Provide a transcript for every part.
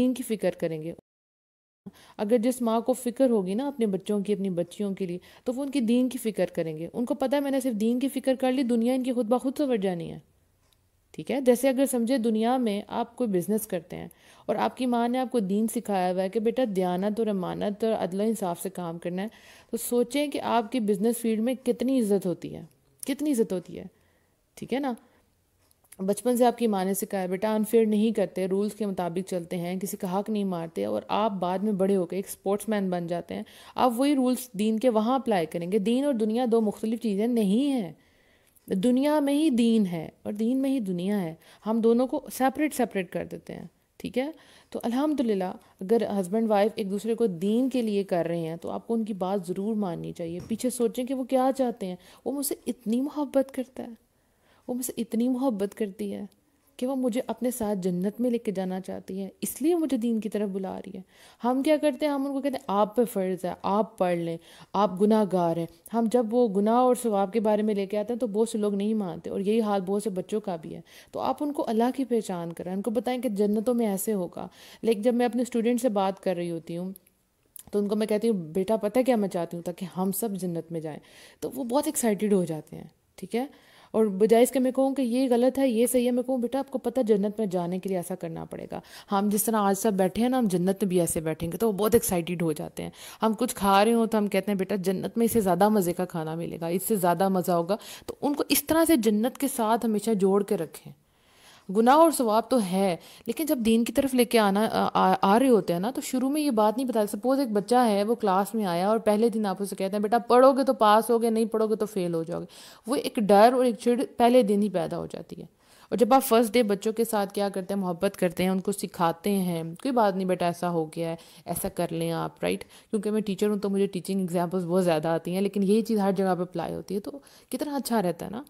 دین کی فکر کریں گے. اگر جس ماں کو فکر ہوگی نا اپنے بچوں کی، اپنی بچیوں کے لیے، تو وہ ان کی دین کی فکر کریں گے. ان کو پتہ ہے میں نے صرف دین کی فکر کر لی، دنیا ان کی خود بخود سنور جانی ہے. ٹھیک ہے، جیسے اگر سمجھے دنیا میں آپ کوئی بزنس کرتے ہیں اور آپ کی ماں نے آپ کو دین سکھایا ہوا ہے کہ بیٹا دیانت اور امانت اور عدل و انصاف سے کام کرنا ہے، تو سوچیں کہ آپ کی بزنس فیلڈ میں کتنی عزت ہوتی ہے، کتنی عزت ہوتی ہے. ٹھیک ہے نا. بچپن سے آپ کی ماں نے سکھایا بیٹا انفیئر نہیں کرتے، رولز کے مطابق چلتے ہیں، کسی کا حق نہیں مارتے، اور آپ بعد میں بڑے ہو کے ایک سپورٹس مین بن جاتے ہیں. آپ وہی رولز دین کے وہاں اپلائی کریں گے. دین اور دنیا دو مختلف چیزیں نہیں ہیں. دنیا میں ہی دین ہے اور دین میں ہی دنیا ہے. ہم دونوں کو سیپریٹ کر دیتے ہیں. ٹھیک ہے. تو الحمدللہ اگر ہسبینڈ وائف ایک دوسرے کو دین کے لیے کر رہے ہیں تو آپ کو ان کی بات ضرور ماننی چاہیے. پیچھے سوچیں کہ وہ کیا چاہتے ہیں. وہ مجھ سے اتنی محبت کرتا ہے، وہ مجھ سے اتنی محبت کرتی ہے کہ وہ مجھے اپنے ساتھ جنت میں لے کے جانا چاہتی ہے، اس لیے مجھے دین کی طرف بلا رہی ہے. ہم کیا کرتے ہیں، ہم ان کو کہتے ہیں آپ پہ فرض ہے، آپ پڑھ لیں، آپ گناہ گار ہیں. ہم جب وہ گناہ اور ثواب کے بارے میں لے کے آتے ہیں تو بہت سے لوگ نہیں مانتے، اور یہی حال بہت سے بچوں کا بھی ہے. تو آپ ان کو اللہ کی پہچان کریں، ان کو بتائیں کہ جنتوں میں ایسے ہوگا. لیکن جب میں اپنے اسٹوڈنٹ سے بات کر رہی ہوتی ہوں تو ان کو میں کہتی ہوں بیٹا پتہ ہے کیا میں چاہتی ہوں، تاکہ ہم سب جنت میں جائیں، تو وہ بہت ایکسائٹیڈ ہو جاتے ہیں. ٹھیک ہے. اور بجائے اس کے میں کہوں کہ یہ غلط ہے یہ صحیح ہے، میں کہوں بیٹا آپ کو پتہ جنت میں جانے کے لیے ایسا کرنا پڑے گا. ہم جس طرح آج سب بیٹھے ہیں نا، ہم جنت میں بھی ایسے بیٹھیں گے. تو وہ بہت ایکسائٹیڈ ہو جاتے ہیں. ہم کچھ کھا رہے ہوں تو ہم کہتے ہیں بیٹا جنت میں اس سے زیادہ مزے کا کھانا ملے گا، اس سے زیادہ مزہ ہوگا. تو ان کو اس طرح سے جنت کے ساتھ ہمیشہ جوڑ کے رکھیں. گناہ اور ثواب تو ہے، لیکن جب دین کی طرف لے کے آ رہے ہوتے ہیں نا، تو شروع میں یہ بات نہیں بتا. سپوز ایک بچہ ہے، وہ کلاس میں آیا اور پہلے دن آپ اسے کہتے ہیں بیٹا پڑھو گے تو پاس ہوگے، نہیں پڑھو گے تو فیل ہو جاؤ گے. وہ ایک ڈر اور ایک چڑ پہلے دن ہی پیدا ہو جاتی ہے. اور جب آپ فرسٹ ڈے بچوں کے ساتھ کیا کرتے ہیں، محبت کرتے ہیں، ان کو سکھاتے ہیں کوئی بات نہیں بیٹا ایسا ہو گیا ہے، ایسا کر لیں آپ، رائٹ. کیونکہ میں ٹیچر ہوں تو مجھے ٹیچنگ ایگزامپلس بہت زیادہ آتی ہیں، لیکن یہی چیز ہر جگہ پہ اپلائی ہوتی ہے. تو کتنا اچھا رہتا ہے نا.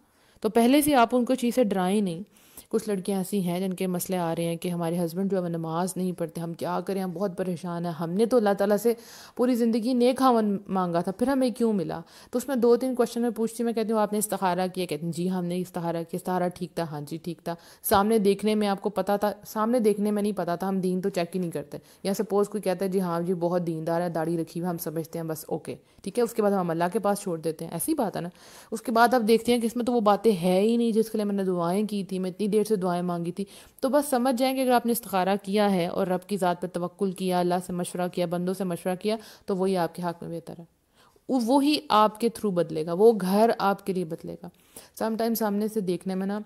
تو پہلے سے آپ ان کو چیز سے ڈرائیں نہیں. کچھ لڑکیاں ایسی ہیں جن کے مسئلے آ رہے ہیں کہ ہمارے ہسبینڈ جو ہے وہ نماز نہیں پڑھتے، ہم کیا کریں، ہم بہت پریشان ہیں، ہم نے تو اللہ تعالیٰ سے پوری زندگی نیک خاوند مانگا تھا، پھر ہمیں کیوں ملا. تو اس میں 2-3 کوشچن میں پوچھتی، میں کہتی ہوں آپ نے استخارہ کیا؟ کہتے ہیں جی ہم نے استخارہ کیا. استخارہ ٹھیک تھا؟ ہاں جی ٹھیک تھا. سامنے دیکھنے میں آپ کو پتا تھا؟ سامنے دیکھنے میں نہیں پتا تھا، ہم دین تو چیک ہی نہیں کرتے. یا سپوز کوئی کہتا ہے جی ہاں جی بہت دیندار ہے، داڑھی رکھی ہوئی، ہم سمجھتے ہیں بس اوکے ٹھیک ہے، اس کے بعد ہم اللہ کے پاس چھوڑ دیتے ہیں. ایسی بات ہے نا. اس کے بعد آپ دیکھتے ہیں کہ اس میں تو وہ باتیں ہے ہی نہیں جس کے لیے میں نے دعائیں کی تھی، میں اتنی دیر سے دعائیں مانگی تھی. تو بس سمجھ جائیں کہ اگر آپ نے استخارہ کیا ہے اور رب کی ذات پہ توکل کیا، اللہ سے مشورہ کیا، بندوں سے مشورہ کیا، تو وہی آپ کے حق میں بہتر ہے. وہی آپ کے تھرو بدلے گا، وہ گھر آپ کے لیے بدلے گا. سم ٹائم سامنے سے دیکھنے میں نا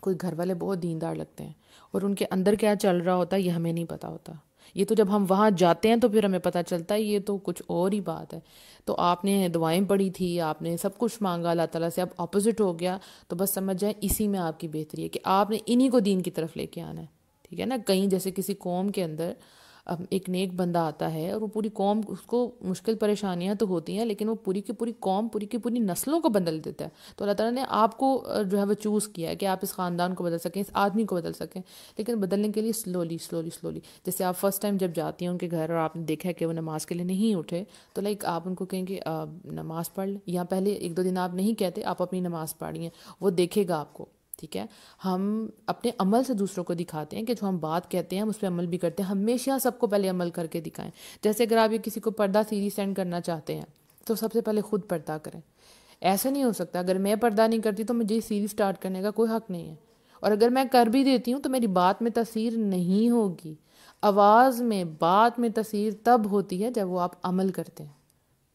کوئی گھر والے بہت دیندار لگتے ہیں اور ان کے اندر کیا چل رہا ہوتا ہے یہ ہمیں نہیں پتہ ہوتا. یہ تو جب ہم وہاں جاتے ہیں تو پھر ہمیں پتہ چلتا ہے یہ تو کچھ اور ہی بات ہے. تو آپ نے دعائیں پڑھی تھی، آپ نے سب کچھ مانگا اللہ تعالیٰ سے، اب اپوزٹ ہو گیا، تو بس سمجھ جائیں اسی میں آپ کی بہتری ہے کہ آپ نے انہی کو دین کی طرف لے کے آنا ہے. ٹھیک ہے نا. کہیں جیسے کسی قوم کے اندر ایک نیک بندہ آتا ہے اور وہ پوری قوم، اس کو مشکل پریشانیاں تو ہوتی ہیں لیکن وہ پوری کی پوری قوم، پوری کی پوری نسلوں کو بدل دیتا ہے. تو اللہ تعالیٰ نے آپ کو جو ہے وہ چوز کیا ہے کہ آپ اس خاندان کو بدل سکیں، اس آدمی کو بدل سکیں، لیکن بدلنے کے لیے سلولی. جیسے آپ فرسٹ ٹائم جب جاتی ہیں ان کے گھر اور آپ نے دیکھا ہے کہ وہ نماز کے لیے نہیں اٹھے، تو لائک آپ ان کو کہیں کہ نماز پڑھ لیں، یا پہلے 1-2 دن آپ نہیں کہتے، آپ اپنی نماز پڑھیں، وہ دیکھے گا آپ کو. ٹھیک ہے. ہم اپنے عمل سے دوسروں کو دکھاتے ہیں کہ جو ہم بات کہتے ہیں ہم اس پہ عمل بھی کرتے ہیں. ہمیشہ سب کو پہلے عمل کر کے دکھائیں. جیسے اگر آپ یہ کسی کو پردہ سیریز سینڈ کرنا چاہتے ہیں تو سب سے پہلے خود پردہ کریں. ایسا نہیں ہو سکتا اگر میں پردہ نہیں کرتی تو مجھے سیریز سٹارٹ کرنے کا کوئی حق نہیں ہے. اور اگر میں کر بھی دیتی ہوں تو میری بات میں تاثیر نہیں ہوگی. آواز میں، بات میں تاثیر تب ہوتی ہے جب وہ آپ عمل کرتے ہیں.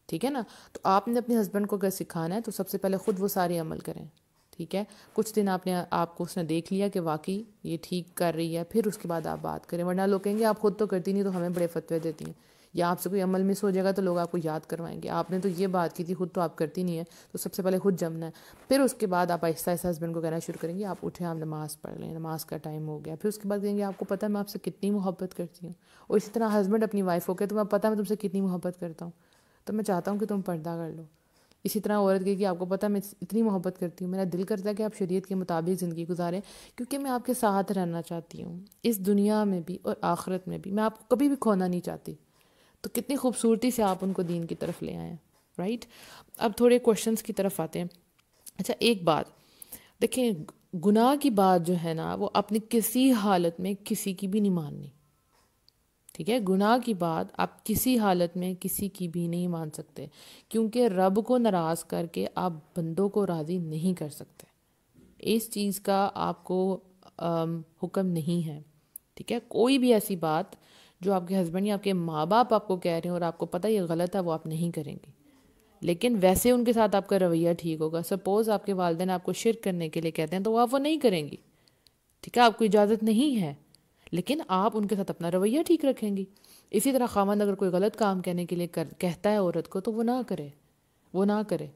ٹھیک ہے نا. تو آپ نے اپنے ہسبینڈ کو اگر سکھانا ہے تو سب سے پہلے خود وہ سارے عمل کریں. ٹھیک ہے. کچھ دن آپ کو اس نے دیکھ لیا کہ واقعی یہ ٹھیک کر رہی ہے، پھر اس کے بعد آپ بات کریں. ورنہ لوگ کہیں گے آپ خود تو کرتی نہیں تو ہمیں بڑے فتوے دیتی ہیں. یا آپ سے کوئی عمل مس ہو جائے گا تو لوگ آپ کو یاد کروائیں گے آپ نے تو یہ بات کی تھی، خود تو آپ کرتی نہیں ہے. تو سب سے پہلے خود جمنا ہے. پھر اس کے بعد آپ آہستہ آہستہ ہسبینڈ کو کہنا شروع کریں گے آپ اٹھیں، آپ نماز پڑھ لیں، نماز کا ٹائم ہو گیا. پھر اس کے بعد کہیں گے آپ کو پتہ ہے میں آپ سے کتنی محبت کرتی ہوں. اور اسی طرح ہسبینڈ اپنی وائف کو کہے تمہیں پتہ ہے میں تم سے کتنی محبت کرتا ہوں، تو میں چاہتا ہوں کہ تم پردہ کر لو. اسی طرح عورت کہے کہ آپ کو پتہ ہے میں اتنی محبت کرتی ہوں، میرا دل کرتا ہے کہ آپ شریعت کے مطابق زندگی گزاریں، کیونکہ میں آپ کے ساتھ رہنا چاہتی ہوں اس دنیا میں بھی اور آخرت میں بھی. میں آپ کو کبھی بھی کھونا نہیں چاہتی. تو کتنی خوبصورتی سے آپ ان کو دین کی طرف لے آئے ہیں. رائٹ. اب تھوڑے کوشچنس کی طرف آتے ہیں. اچھا ایک بات دیکھیں، گناہ کی بات جو ہے نا وہ اپنی کسی حالت میں کسی کی بھی نہیں ماننی. ٹھیک ہے، گناہ کی بات آپ کسی حالت میں کسی کی بھی نہیں مان سکتے، کیونکہ رب کو ناراض کر کے آپ بندوں کو راضی نہیں کر سکتے، اس چیز کا آپ کو حکم نہیں ہے، ٹھیک ہے۔ کوئی بھی ایسی بات جو آپ کے ہسبینڈ یا آپ کے ماں باپ آپ کو کہہ رہے ہیں اور آپ کو پتہ یہ غلط ہے، وہ آپ نہیں کریں گے، لیکن ویسے ان کے ساتھ آپ کا رویہ ٹھیک ہوگا۔ سپوز آپ کے والدین آپ کو شرک کرنے کے لیے کہتے ہیں تو آپ وہ نہیں کریں گی، ٹھیک ہے، آپ کو اجازت نہیں ہے، لیکن آپ ان کے ساتھ اپنا رویہ ٹھیک رکھیں گی۔ اسی طرح خاوند اگر کوئی غلط کام کہنے کے لیے کہتا ہے عورت کو تو وہ نہ کرے، وہ نہ کرے،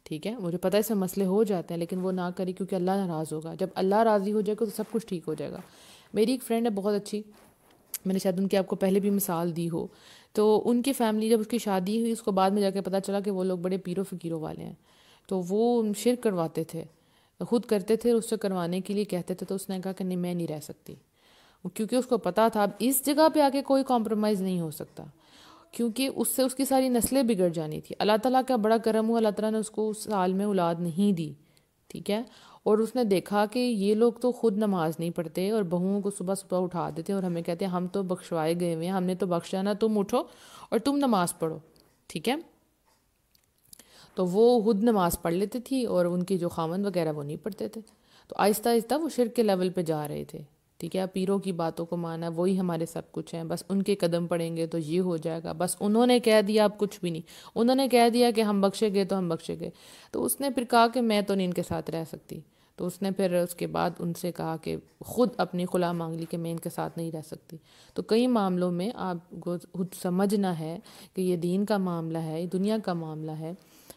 ٹھیک ہے۔ مجھے پتہ ہے اس سے مسئلے ہو جاتے ہیں، لیکن وہ نہ کرے، کیونکہ اللہ ناراض ہوگا۔ جب اللہ راضی ہو جائے گا تو سب کچھ ٹھیک ہو جائے گا۔ میری ایک فرینڈ ہے بہت اچھی، میں نے شاید ان کی آپ کو پہلے بھی مثال دی ہو، تو ان کی فیملی جب اس کی شادی ہوئی، اس کو بعد میں جا کے پتہ چلا کہ وہ لوگ بڑے پیروں فقیروں والے ہیں، تو وہ شرک کرواتے تھے، خود کرتے تھے، اس سے کروانے کے لیے کہتے تھے، تو اس نے کہا کہ نہیں، میں نہیں رہ سکتی، کیونکہ اس کو پتہ تھا اب اس جگہ پہ آ کے کوئی کمپرومائز نہیں ہو سکتا، کیونکہ اس سے اس کی ساری نسلیں بگڑ جانی تھی۔ اللہ تعالیٰ کا بڑا کرم ہوا، اللہ تعالیٰ نے اس کو اس سال میں اولاد نہیں دی، ٹھیک ہے، اور اس نے دیکھا کہ یہ لوگ تو خود نماز نہیں پڑھتے اور بہوؤں کو صبح صبح اٹھا دیتے اور ہمیں کہتے ہیں ہم تو بخشوائے گئے ہوئے ہیں، ہم نے تو بخشا نا، تم اٹھو اور تم نماز پڑھو، ٹھیک ہے۔ تو وہ خود نماز پڑھ لیتی تھی اور ان کی جو خامند وغیرہ وہ نہیں پڑھتے تھے، تو آہستہ آہستہ وہ شرک کے لیول پہ جا رہے تھے، ٹھیک ہے۔ پیروں کی باتوں کو مانا، وہی ہمارے سب کچھ ہیں، بس ان کے قدم پڑیں گے تو یہ ہو جائے گا، بس انہوں نے کہہ دیا، اب کچھ بھی نہیں، انہوں نے کہہ دیا کہ ہم بخشے گئے تو ہم بخشے گئے۔ تو اس نے پھر کہا کہ میں تو نہیں ان کے ساتھ رہ سکتی، تو اس نے پھر اس کے بعد ان سے کہا کہ خود اپنی خلا مانگ لی کہ میں ان کے ساتھ نہیں رہ سکتی۔ تو کئی معاملوں میں آپ کو خود سمجھنا ہے کہ یہ دین کا معاملہ ہے، یہ دنیا کا معاملہ ہے،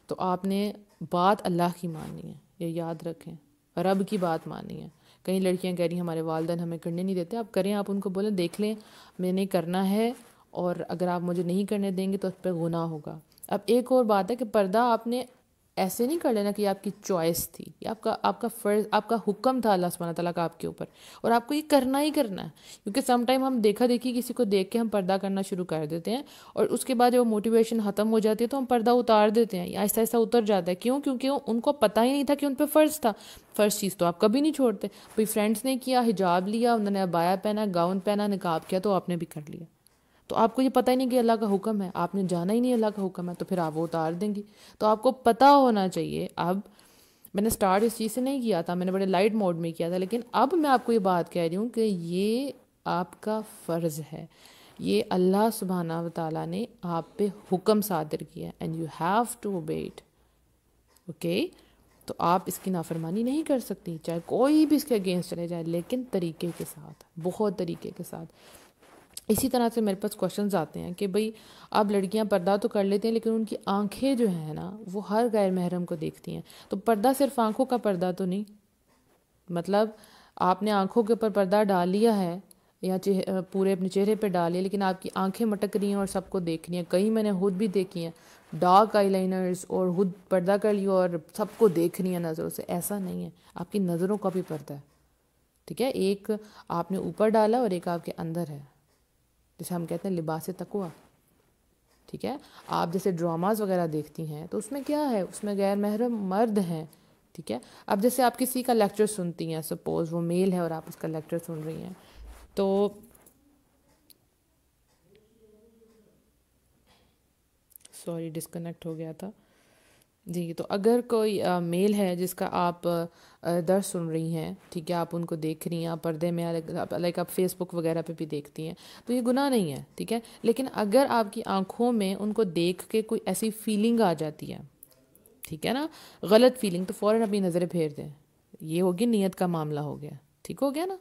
تو آپ نے بات اللہ کی ماننی ہے، یہ یاد رکھیں، رب کی بات ماننی ہے۔ کئی لڑکیاں کہہ رہی ہیں ہمارے والدین ہمیں کرنے نہیں دیتے، آپ کریں، آپ ان کو بولیں دیکھ لیں میں نے کرنا ہے، اور اگر آپ مجھے نہیں کرنے دیں گے تو اس پہ گناہ ہوگا۔ اب ایک اور بات ہے کہ پردہ آپ نے ایسے نہیں کر لینا کہ یہ آپ کی چوائس تھی، یہ آپ کا فرض، آپ کا حکم تھا اللہ سبحانہ تعالیٰ کا آپ کے اوپر، اور آپ کو یہ کرنا ہی کرنا ہے، کیونکہ سم ٹائم ہم دیکھا دیکھی کسی کو دیکھ کے ہم پردہ کرنا شروع کر دیتے ہیں، اور اس کے بعد جب موٹیویشن ختم ہو جاتی ہے تو ہم پردہ اتار دیتے ہیں، یا آہستہ آہستہ اتر جاتا ہے، کیوں؟ کیونکہ ان کو پتہ ہی نہیں تھا کہ ان پہ فرض تھا۔ فرض چیز تو آپ کبھی نہیں چھوڑتے، کوئی فرینڈس نے کیا، حجاب لیا، انہوں نے عبایا پہنا، گاؤن پہنا، نقاب کیا، تو آپ نے بھی کر لیا، تو آپ کو یہ پتہ ہی نہیں کہ اللہ کا حکم ہے، آپ نے جانا ہی نہیں اللہ کا حکم ہے، تو پھر آپ وہ اتار دیں گی۔ تو آپ کو پتہ ہونا چاہیے۔ اب میں نے سٹارٹ اس چیز سے نہیں کیا تھا، میں نے بڑے لائٹ موڈ میں کیا تھا، لیکن اب میں آپ کو یہ بات کہہ رہی ہوں کہ یہ آپ کا فرض ہے، یہ اللہ سبحانہ و تعالیٰ نے آپ پہ حکم صادر کیا ہے، and you have to obey it, okay. تو آپ اس کی نافرمانی نہیں کر سکتی، چاہے کوئی بھی اس کے اگینسٹ چلے جائے، لیکن طریقے کے ساتھ، بہت طریقے کے ساتھ۔ اسی طرح سے میرے پاس کوشچنز آتے ہیں کہ بھئی اب لڑکیاں پردہ تو کر لیتے ہیں، لیکن ان کی آنکھیں جو ہیں نا وہ ہر غیر محرم کو دیکھتی ہیں، تو پردہ صرف آنکھوں کا پردہ تو نہیں، مطلب آپ نے آنکھوں کے اوپر پردہ ڈال لیا ہے یا پورے اپنے چہرے پہ ڈال لیا، لیکن آپ کی آنکھیں مٹک رہی ہیں اور سب کو دیکھ رہی ہیں۔ کئی میں نے خود بھی دیکھی ہیں ڈارک آئی لائنرز، اور خود پردہ کر لیا اور سب کو دیکھ رہی ہیں نظروں سے، ایسا نہیں ہے، آپ کی نظروں کا بھی پردہ ہے، ٹھیک ہے۔ ایک آپ نے اوپر ڈالا اور ایک آپ کے اندر ہے، جسے ہم کہتے ہیں لباس تقویٰ، ٹھیک ہے۔ آپ جیسے ڈراماز وغیرہ دیکھتی ہیں تو اس میں کیا ہے، اس میں غیر محرم مرد ہیں، ٹھیک ہے۔ اب جیسے آپ کسی کا لیکچر سنتی ہیں، سپوز وہ میل ہے اور آپ اس کا لیکچر سن رہی ہیں، تو سوری ڈسکنیکٹ ہو گیا تھا جی، تو اگر کوئی میل ہے جس کا آپ درس سن رہی ہیں، ٹھیک ہے، آپ ان کو دیکھ رہی ہیں، آپ پردے میں، لائک آپ فیس بک وغیرہ پہ بھی دیکھتی ہیں، تو یہ گناہ نہیں ہے، ٹھیک ہے۔ لیکن اگر آپ کی آنکھوں میں ان کو دیکھ کے کوئی ایسی فیلنگ آ جاتی ہے، ٹھیک ہے نا، غلط فیلنگ، تو فوراً اپنی نظریں پھیر دیں، یہ ہوگی نیت کا معاملہ ہو گیا، ٹھیک ہو گیا نا،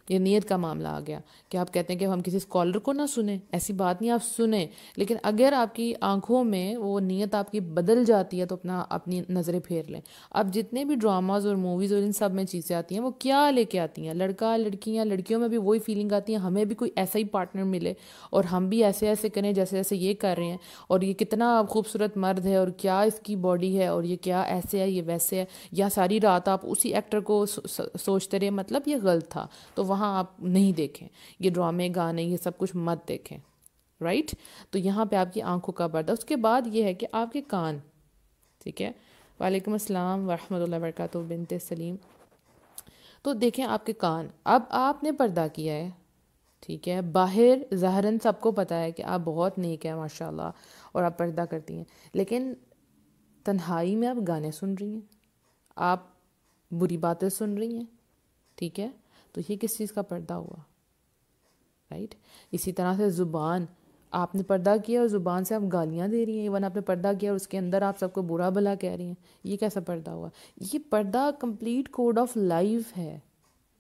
یہ نیت کا معاملہ آ گیا کہ آپ کہتے ہیں کہ ہم کسی اسکالر کو نہ سنیں، ایسی بات نہیں، آپ سنیں، لیکن اگر آپ کی آنکھوں میں وہ نیت آپ کی بدل جاتی ہے تو اپنی نظریں پھیر لیں۔ اب جتنے بھی ڈراماز اور موویز اور ان سب میں چیزیں آتی ہیں وہ کیا لے کے آتی ہیں، لڑکا لڑکیاں، لڑکیوں میں بھی وہی فیلنگ آتی ہے، ہمیں بھی کوئی ایسا ہی پارٹنر ملے اور ہم بھی ایسے ایسے کریں جیسے جیسے یہ کر رہے ہیں، اور یہ کتنا خوبصورت مرد ہے اور کیا اس کی باڈی ہے اور یہ کیا ایسے ہے، یہ ویسے ہے، یا ساری رات آپ اسی ایکٹر کو سوچتے رہے، مطلب یہ غلط تھا، تو وہاں آپ نہیں دیکھیں، یہ ڈرامے گانے یہ سب کچھ مت دیکھیں، رائٹ۔ تو یہاں پہ آپ کی آنکھوں کا پردہ۔ اس کے بعد یہ ہے کہ آپ کے کان، ٹھیک ہے۔ وعلیکم السلام ورحمۃ اللہ وبرکاتہ بنت سلیم۔ تو دیکھیں آپ کے کان، اب آپ نے پردہ کیا ہے، ٹھیک ہے، باہر ظاہراً سب کو پتہ ہے کہ آپ بہت نیک ہیں ماشاء اللہ اور آپ پردہ کرتی ہیں، لیکن تنہائی میں آپ گانے سن رہی ہیں، آپ بری باتیں سن رہی ہیں، ٹھیک ہے، تو یہ کس چیز کا پردہ ہوا؟ رائٹ. اسی طرح سے زبان، آپ نے پردہ کیا اور زبان سے آپ گالیاں دے رہی ہیں، ایون آپ نے پردہ کیا اور اس کے اندر آپ سب کو برا بھلا کہہ رہی ہیں، یہ کیسا پردہ ہوا؟ یہ پردہ کمپلیٹ کوڈ آف لائف ہے.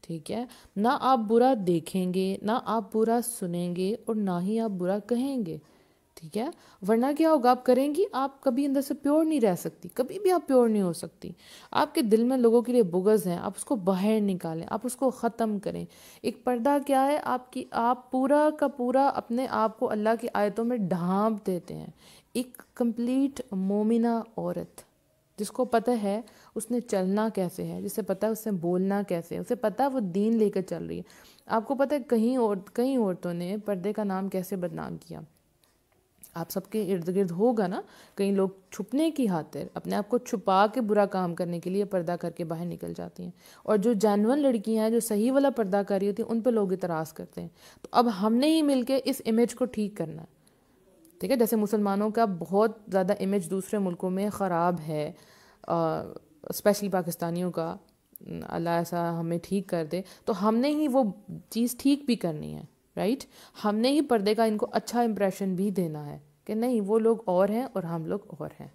ٹھیک ہے، نہ آپ برا دیکھیں گے، نہ آپ برا سنیں گے، اور نہ ہی آپ برا کہیں گے. ٹھیک ہے، ورنہ کیا ہوگا، آپ کریں گی، آپ کبھی اندر سے پیور نہیں رہ سکتی، کبھی بھی آپ پیور نہیں ہو سکتی. آپ کے دل میں لوگوں کے لیے بغض ہیں، آپ اس کو باہر نکالیں، آپ اس کو ختم کریں. ایک پردہ کیا ہے؟ آپ پورا کا پورا اپنے آپ کو اللہ کی آیتوں میں ڈھانپ دیتے ہیں. ایک کمپلیٹ مومنہ عورت جس کو پتہ ہے اس نے چلنا کیسے ہے، جسے پتہ ہے اس نے بولنا کیسے ہے، اسے پتہ ہے وہ دین لے کر چل رہی ہے. آپ کو پتہ ہے کئی عورتوں نے پردے کا نام کیسے بدنام کیا؟ آپ سب کے ارد گرد ہوگا نا، کئی لوگ چھپنے کی خاطر اپنے آپ کو چھپا کے برا کام کرنے کے لیے پردہ کر کے باہر نکل جاتی ہیں، اور جو جینون لڑکیاں ہیں جو صحیح والا پردہ کر رہی ہوتی ہیں ان پہ لوگ اعتراض کرتے ہیں. تو اب ہم نے ہی مل کے اس امیج کو ٹھیک کرنا ہے. ٹھیک ہے، جیسے مسلمانوں کا بہت زیادہ امیج دوسرے ملکوں میں خراب ہے، اسپیشلی پاکستانیوں کا، اللہ ایسا ہمیں ٹھیک کر دے، تو ہم نے ہی وہ چیز ٹھیک بھی کرنی ہے. رائٹ، ہم نے ہی پردے کا ان کو اچھا امپریشن بھی دینا ہے کہ نہیں وہ لوگ اور ہیں اور ہم لوگ اور ہیں.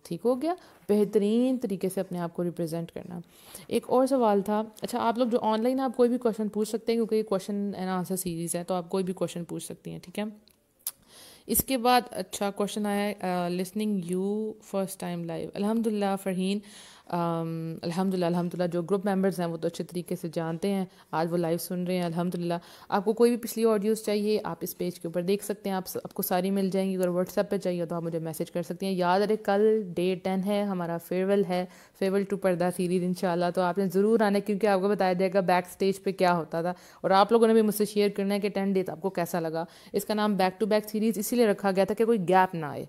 ٹھیک ہو گیا، بہترین طریقے سے اپنے آپ کو ریپرزینٹ کرنا. ایک اور سوال تھا، اچھا آپ لوگ جو آن لائن آپ کوئی بھی کویشچن پوچھ سکتے ہیں کیونکہ یہ کویشچن اینڈ آنسر سیریز ہے، تو آپ کوئی بھی کویشچن پوچھ سکتی ہیں. ٹھیک ہے، اس کے بعد اچھا کویشچن آیا ہے، listening you first time live. الحمد للہ فرحین، الحمد للہ جو گروپ ممبرز ہیں وہ تو اچھے طریقے سے جانتے ہیں، آج وہ لائیو سن رہے ہیں الحمد للہ. آپ کو کوئی بھی پچھلی آڈیوز چاہیے آپ اس پیج کے اوپر دیکھ سکتے ہیں، آپ کو ساری مل جائیں گی. اگر واٹس ایپ پہ چاہیے تو آپ مجھے میسج کر سکتے ہیں. یاد رہے کل ڈے 10 ہے، ہمارا فیئرویل ہے، فیئرویل ٹو پردہ سیریز انشاءاللہ. تو آپ نے ضرور آنا ہے کیونکہ آپ کو بتایا جائے گا بیک سٹیج پہ کیا ہوتا تھا، اور آپ لوگوں نے بھی مجھ سے شیئر کرنا ہے کہ 10 ڈیز آپ کو کیسا لگا. اس کا نام بیک ٹو بیک سیریز اسی لیے رکھا گیا تھا کہ کوئی گیپ نہ آئے.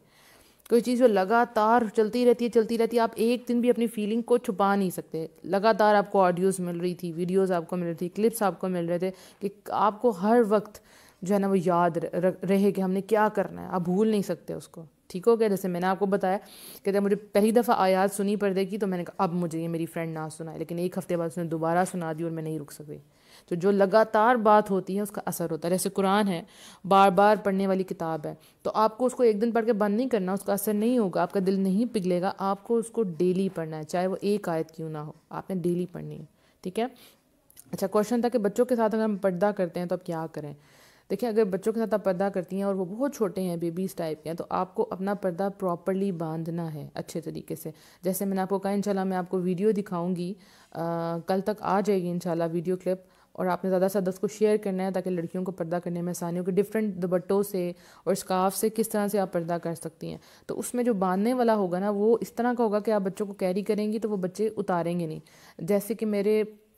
کوئی چیز جو لگاتار چلتی رہتی ہے، آپ ایک دن بھی اپنی فیلنگ کو چھپا نہیں سکتے. لگاتار آپ کو آڈیوز مل رہی تھی، ویڈیوز آپ کو مل رہی تھی، کلپس آپ کو مل رہے تھے کہ آپ کو ہر وقت جو ہے نا وہ یاد رہے کہ ہم نے کیا کرنا ہے، آپ بھول نہیں سکتے اس کو. ٹھیک ہو گیا، جیسے میں نے آپ کو بتایا کہ جب مجھے پہلی دفعہ آیات سنی پردے کی تو میں نے کہا اب مجھے یہ میری فرینڈ نہ سنائے، لیکن ایک ہفتے بعد اس نے دوبارہ سنا دی اور میں نہیں رک سکی. تو جو لگاتار بات ہوتی ہے اس کا اثر ہوتا ہے. جیسے قرآن ہے، بار بار پڑھنے والی کتاب ہے، تو آپ کو اس کو ایک دن پڑھ کے بند نہیں کرنا، اس کا اثر نہیں ہوگا، آپ کا دل نہیں پگھلے گا. آپ کو اس کو ڈیلی پڑھنا ہے، چاہے وہ ایک آیت کیوں نہ ہو، آپ نے ڈیلی پڑھنی ہے. ٹھیک ہے، اچھا کویشچن تھا کہ بچوں کے ساتھ اگر ہم پردہ کرتے ہیں تو اب کیا کریں. دیکھیں، اگر بچوں کے ساتھ آپ پردہ کرتی ہیں اور وہ بہت چھوٹے ہیں، بیبیز ٹائپ کے ہیں، تو آپ کو اپنا پردہ پراپرلی باندھنا ہے اچھے طریقے سے. جیسے میں نے آپ کو کہا انشاءاللہ میں آپ کو ویڈیو دکھاؤں گی، کل تک آ جائے گی انشاءاللہ ویڈیو کلپ، اور آپ نے زیادہ سے زیادہ اس کو شیئر کرنا ہے تاکہ لڑکیوں کو پردہ کرنے میں آسانی ہو کہ ڈفرینٹ دوپٹوں سے اور اسکارف سے کس طرح سے آپ پردہ کر سکتی ہیں. تو اس میں جو باندھنے والا ہوگا نا وہ اس طرح کا ہوگا کہ آپ بچوں کو کیری کریں گی تو وہ بچے اتاریں گے نہیں. جیسے کہ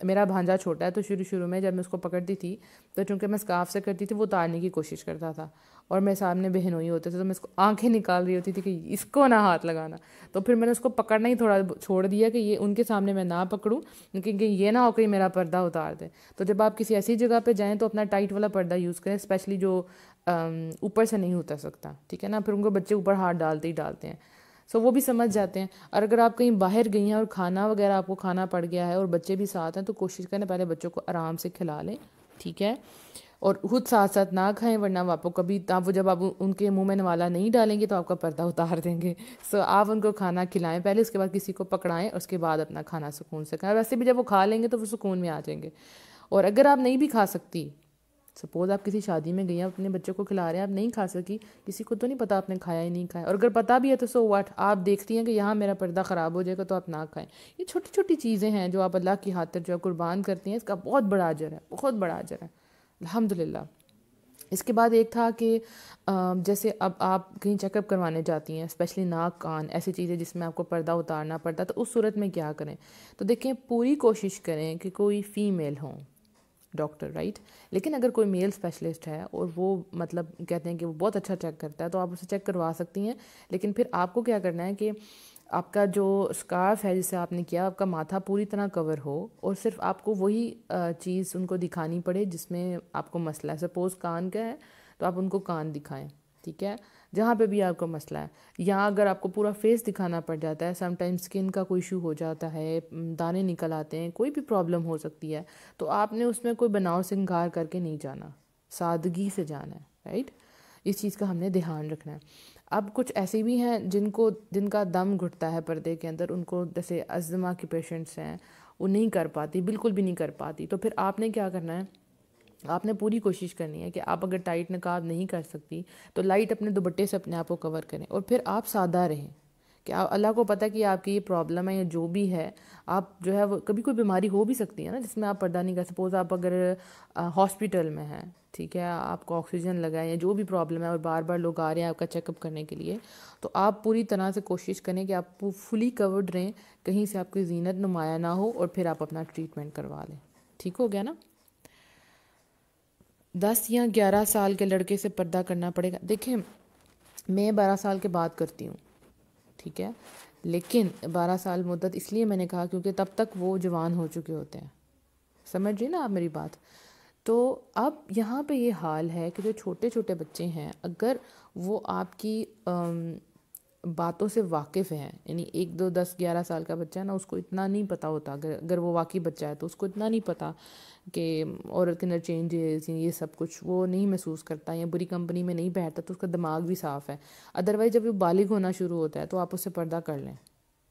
میرا بھانجا چھوٹا ہے، تو شروع میں جب میں اس کو پکڑتی تھی تو چونکہ میں اسکارف سے کرتی تھی وہ اتارنے کی کوشش کرتا تھا، اور میرے سامنے بہنوئی ہوتے تھے تو میں اس کو آنکھیں نکال رہی ہوتی تھی کہ اس کو نہ ہاتھ لگانا. تو پھر میں نے اس کو پکڑنا ہی تھوڑا چھوڑ دیا کہ یہ ان کے سامنے میں نہ پکڑوں، کیونکہ یہ نہ ہو کہ میرا پردہ اتار دے. تو جب آپ کسی ایسی جگہ پہ جائیں تو اپنا ٹائٹ والا پردہ یوز کریں، اسپیشلی جو اوپر سے نہیں اتر سکتا. ٹھیک ہے نا، پھر ان کو بچے اوپر ہاتھ ڈالتے ہی ڈالتے ہیں، سو وہ بھی سمجھ جاتے ہیں. اور اگر آپ کہیں باہر گئی ہیں اور کھانا وغیرہ آپ کو کھانا پڑ گیا ہے اور بچے بھی ساتھ ہیں تو کوشش کریں پہلے بچوں کو آرام سے کھلا لیں. ٹھیک ہے، اور خود ساتھ ساتھ نہ کھائیں، ورنہ آپ کو کبھی وہ جب آپ ان کے منہ میں نوالا نہیں ڈالیں گے تو آپ کا پردہ اتار دیں گے. سو آپ ان کو کھانا کھلائیں پہلے، اس کے بعد کسی کو پکڑائیں، اور اس کے بعد اپنا کھانا سکون سے کھائیں. ویسے بھی جب وہ کھا لیں گے تو وہ سکون میں آ جائیں گے. اور اگر آپ نہیں بھی کھا سکتی، سپوز آپ کسی شادی میں گئی ہیں، اپنے بچوں کو کھلا رہے ہیں، آپ نہیں کھا سکی، کسی کو تو نہیں پتا آپ نے کھایا ہی نہیں کھایا، اور اگر پتا بھی ہے تو سو واٹ، آپ دیکھتی ہیں کہ یہاں میرا پردہ خراب ہو جائے گا تو آپ نہ کھائیں. یہ چھوٹی چھوٹی چیزیں ہیں جو آپ اللہ کی خاطر جو قربان کرتی ہیں، اس کا بہت بڑا اجر ہے، بہت بڑا اجر ہے الحمدللہ. اس کے بعد ایک تھا کہ جیسے اب آپ کہیں چیک اپ کروانے جاتی ہیں، اسپیشلی ناک کان ایسی چیزیں جس میں آپ کو پردہ اتارنا پڑتا ہے، تو اس صورت میں کیا کریں. تو دیکھیں، پوری کوشش کریں کہ کوئی فیمیل ہوں ڈاکٹر، رائٹ. لیکن اگر کوئی میل اسپیشلسٹ ہے اور وہ مطلب کہتے ہیں کہ وہ بہت اچھا چیک کرتا ہے تو آپ اسے چیک کروا سکتی ہیں. لیکن پھر آپ کو کیا کرنا ہے کہ آپ کا جو اسکارف ہے جسے آپ نے کیا، آپ کا ماتھا پوری طرح کور ہو، اور صرف آپ کو وہی چیز ان کو دکھانی پڑے جس میں آپ کو مسئلہ ہے. سپوز کان کا ہے تو آپ ان کو کان دکھائیں، ٹھیک ہے، جہاں پہ بھی آپ کو مسئلہ ہے. یا اگر آپ کو پورا فیس دکھانا پڑ جاتا ہے، سم ٹائم اسکن کا کوئی ایشو ہو جاتا ہے، دانے نکل آتے ہیں، کوئی بھی پرابلم ہو سکتی ہے، تو آپ نے اس میں کوئی بناؤ سنگار کر کے نہیں جانا، سادگی سے جانا ہے، رائٹ. اس چیز کا ہم نے دھیان رکھنا ہے. اب کچھ ایسے بھی ہیں جن کا دم گھٹتا ہے پردے کے اندر، ان کو جیسے ازما کے پیشنٹس ہیں، وہ نہیں کر پاتی، بالکل بھی نہیں کر پاتی. تو پھر آپ نے کیا کرنا ہے، آپ نے پوری کوشش کرنی ہے کہ آپ اگر ٹائٹ نقاب نہیں کر سکتی تو لائٹ اپنے دوپٹے سے اپنے آپ کو کور کریں، اور پھر آپ سادہ رہیں کہ اللہ کو پتہ کہ آپ کی یہ پرابلم ہے یا جو بھی ہے. آپ جو ہے وہ کبھی کوئی بیماری ہو بھی سکتی ہے نا جس میں آپ پردہ نہیں کر. سپوز آپ اگر ہاسپٹل میں ہیں، ٹھیک ہے، آپ کو آکسیجن لگائیں یا جو بھی پرابلم ہے، اور بار بار لوگ آ رہے ہیں آپ کا چیک اپ کرنے کے لیے، تو آپ پوری طرح سے کوشش کریں کہ آپ فلی کورڈ رہیں، کہیں سے آپ کی زینت نمایاں نہ ہو، اور پھر آپ اپنا ٹریٹمنٹ کروا لیں. ٹھیک ہو گیا نا. 10 یا 11 سال کے لڑکے سے پردہ کرنا پڑے گا. دیکھیں میں 12 سال کے بعد کرتی ہوں، ٹھیک ہے، لیکن 12 سال مدت اس لیے میں نے کہا کیونکہ تب تک وہ جوان ہو چکے ہوتے ہیں. سمجھ رہی نا آپ میری بات. تو اب یہاں پہ یہ حال ہے کہ جو چھوٹے چھوٹے بچے ہیں، اگر وہ آپ کی باتوں سے واقف ہیں، یعنی 1 2 10 11 سال کا بچہ ہے نا، اس کو اتنا نہیں پتہ ہوتا، اگر وہ واقعی بچہ ہے تو اس کو اتنا نہیں پتہ کہ عورت کے اندر چینجز، یہ سب کچھ وہ نہیں محسوس کرتا، یا بری کمپنی میں نہیں بیٹھتا، تو اس کا دماغ بھی صاف ہے. ادروائز جب وہ بالغ ہونا شروع ہوتا ہے تو آپ اس سے پردہ کر لیں.